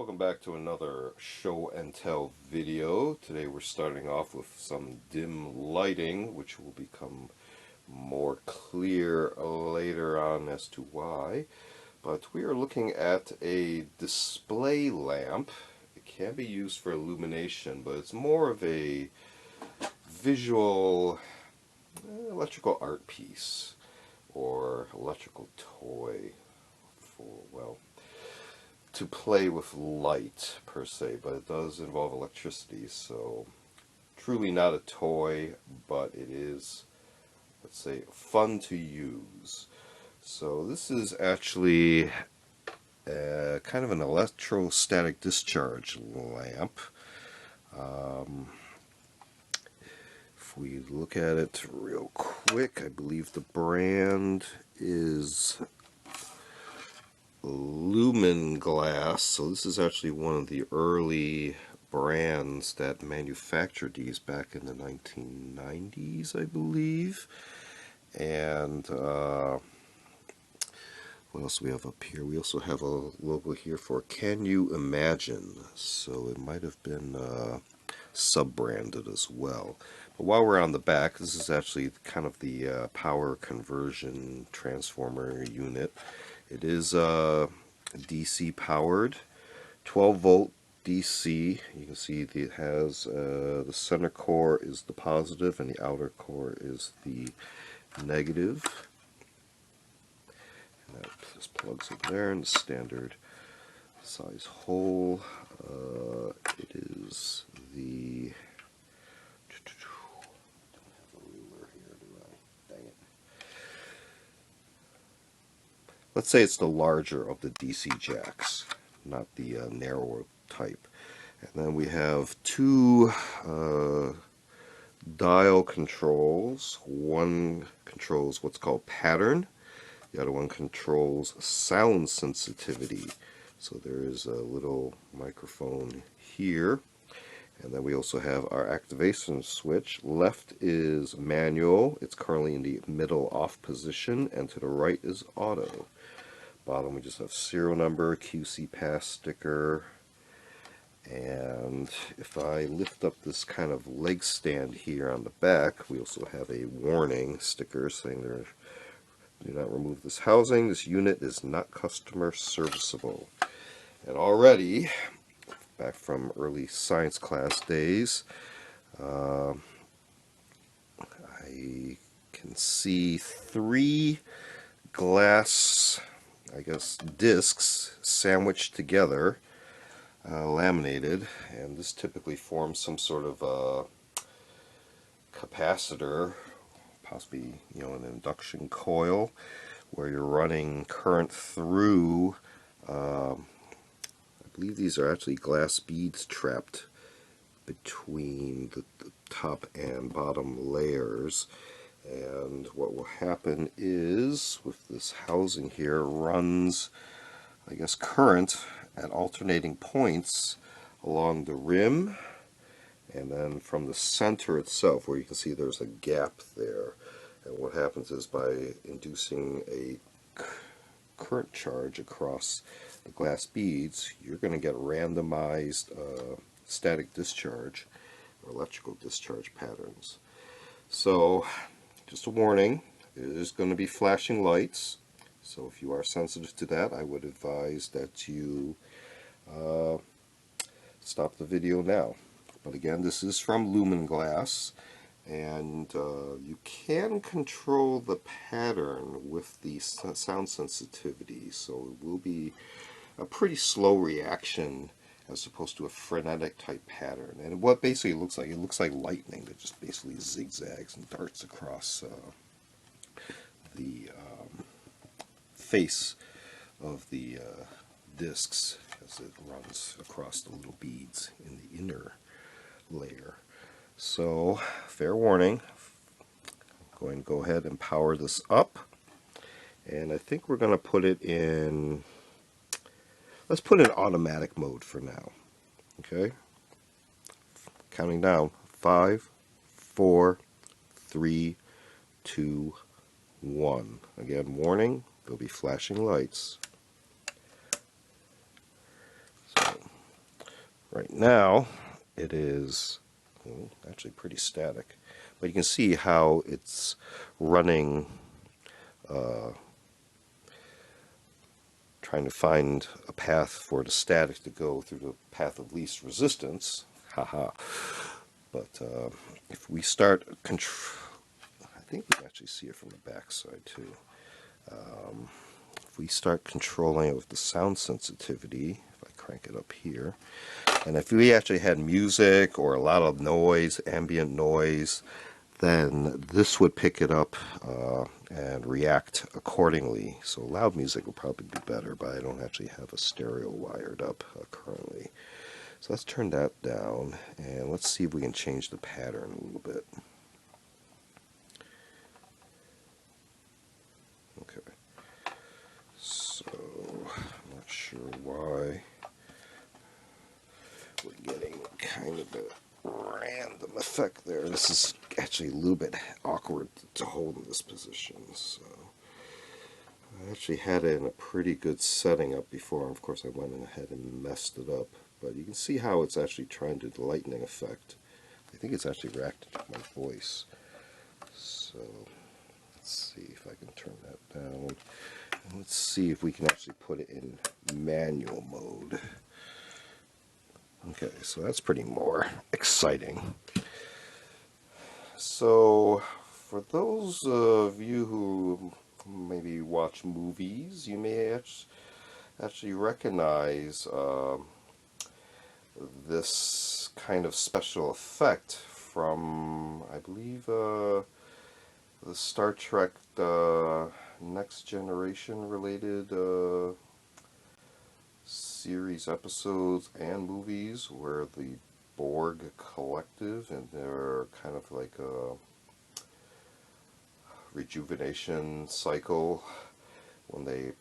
Welcome back to another show and tell video. Today we're starting off with some dim lighting, which will become more clear later on as to why. But we are looking at a display lamp. It can be used for illumination, but it's more of a visual electrical art piece or electrical toy for, well, to play with light per se, but it does involve electricity, so truly not a toy, but it is, let's say, fun to use. So this is actually kind of an electrostatic discharge lamp. If we look at it real quick, I believe the brand is LUMINGLAS. So this is actually one of the early brands that manufactured these back in the 1990s, I believe. And what else do we have up here? We also have a logo here for Can You Imagine? So it might have been sub-branded as well. But while we're on the back, this is actually kind of the power conversion transformer unit. It is DC powered, 12 volt DC. You can see it has the center core is the positive and the outer core is the negative. And that just plugs in there in the standard size hole. It is the let's say it's the larger of the DC jacks, not the narrower type. And then we have two dial controls. One controls what's called pattern. The other one controls sound sensitivity. So there is a little microphone here. And then we also have our activation switch. Left is manual. It's currently in the middle off position, and to the right is auto. Bottom we just have serial number, QC pass sticker, and if I lift up this kind of leg stand here on the back, we also have a warning sticker saying there, do not remove this housing. This unit is not customer serviceable. And already, back from early science class days, I can see three glass, I guess, discs sandwiched together, laminated, and this typically forms some sort of capacitor, possibly an induction coil, where you're running current through. I believe these are actually glass beads trapped between the top and bottom layers. And what will happen is, with this housing here, runs, I guess, current at alternating points along the rim, and then from the center itself, where you can see there's a gap there. And what happens is, by inducing a current charge across the glass beads, you're going to get randomized static discharge or electrical discharge patterns. So, just a warning, there's going to be flashing lights, so if you are sensitive to that, I would advise that you stop the video now. But again, this is from LUMINGLAS, and you can control the pattern with the sound sensitivity, so it will be a pretty slow reaction as opposed to a frenetic type pattern. And what basically it looks like lightning that just basically zigzags and darts across the face of the discs as it runs across the little beads in the inner layer. So, fair warning, I'm going to go ahead and power this up, and I think we're going to put it in, let's put it in automatic mode for now. Okay, counting down, 5, 4, 3, 2, 1. Again, warning, there'll be flashing lights. So Right now it is actually pretty static, but you can see how it's running, trying to find a path for the static to go through the path of least resistance. Haha. But if we start I think we can actually see it from the back side too. If we start controlling it with the sound sensitivity, if I crank it up here, and if we actually had music or a lot of noise, ambient noise, then this would pick it up and react accordingly. So loud music will probably be better, but I don't actually have a stereo wired up currently. So let's turn that down, and let's see if we can change the pattern a little bit. Okay, so I'm not sure why we're getting kind of a random effect there. This is actually a little bit awkward to hold in this position. So I actually had it in a pretty good setting up before. Of course, I went ahead and messed it up. But you can see how it's actually trying to do the lightning effect. I think it's actually reacted to my voice. So let's see if I can turn that down. And let's see if we can actually put it in manual mode. Okay, so that's pretty more exciting. So for those of you who maybe watch movies, you may actually recognize this kind of special effect from, I believe, the Star Trek Next Generation related series episodes and movies, where the Borg collective, and they're kind of like a rejuvenation cycle when they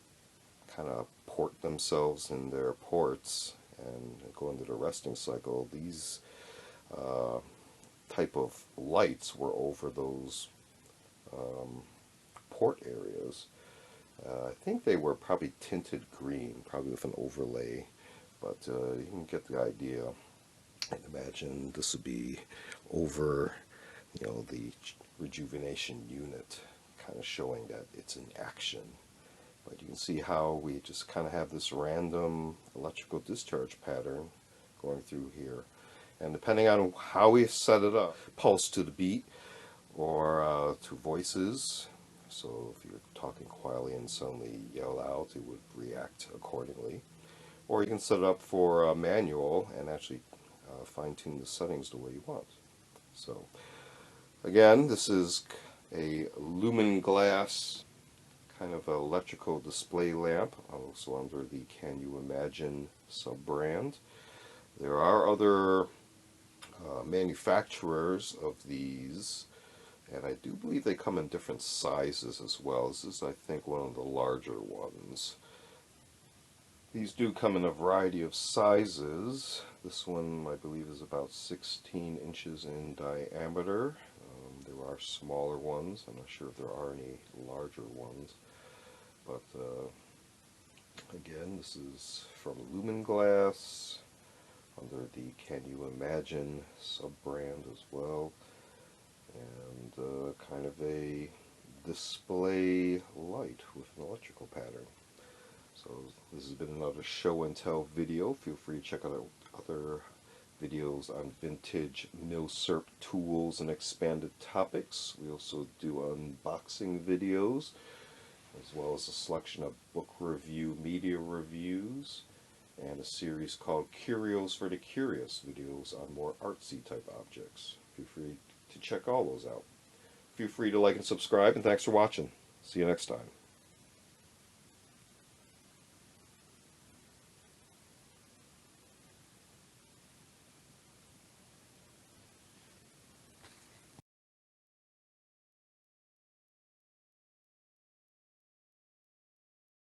kind of port themselves in their ports and go into the resting cycle. These type of lights were over those port areas. I think they were probably tinted green, probably with an overlay, but you can get the idea. And imagine this would be over, the rejuvenation unit, kind of showing that it's in action. But you can see how we just kind of have this random electrical discharge pattern going through here. And depending on how we set it up, pulse to the beat or to voices. So if you're talking quietly and suddenly yell out, it would react accordingly. Or you can set it up for manual and actually fine-tune the settings the way you want. So again, this is a LUMINGLAS kind of electrical display lamp, also under the Can You Imagine sub-brand. There are other manufacturers of these, and I do believe they come in different sizes as well. This is, I think, one of the larger ones. These do come in a variety of sizes. This one, I believe, is about 16 inches in diameter. There are smaller ones. I'm not sure if there are any larger ones. But again, this is from LUMINGLAS, under the Can You Imagine sub-brand as well. And kind of a display light with an electrical pattern. So this has been another show and tell video. Feel free to check out other videos on vintage milsurp tools and expanded topics. We also do unboxing videos, as well as a selection of book review, media reviews, and a series called Curios for the Curious, videos on more artsy type objects. Feel free to check all those out. Feel free to like and subscribe, and thanks for watching. See you next time.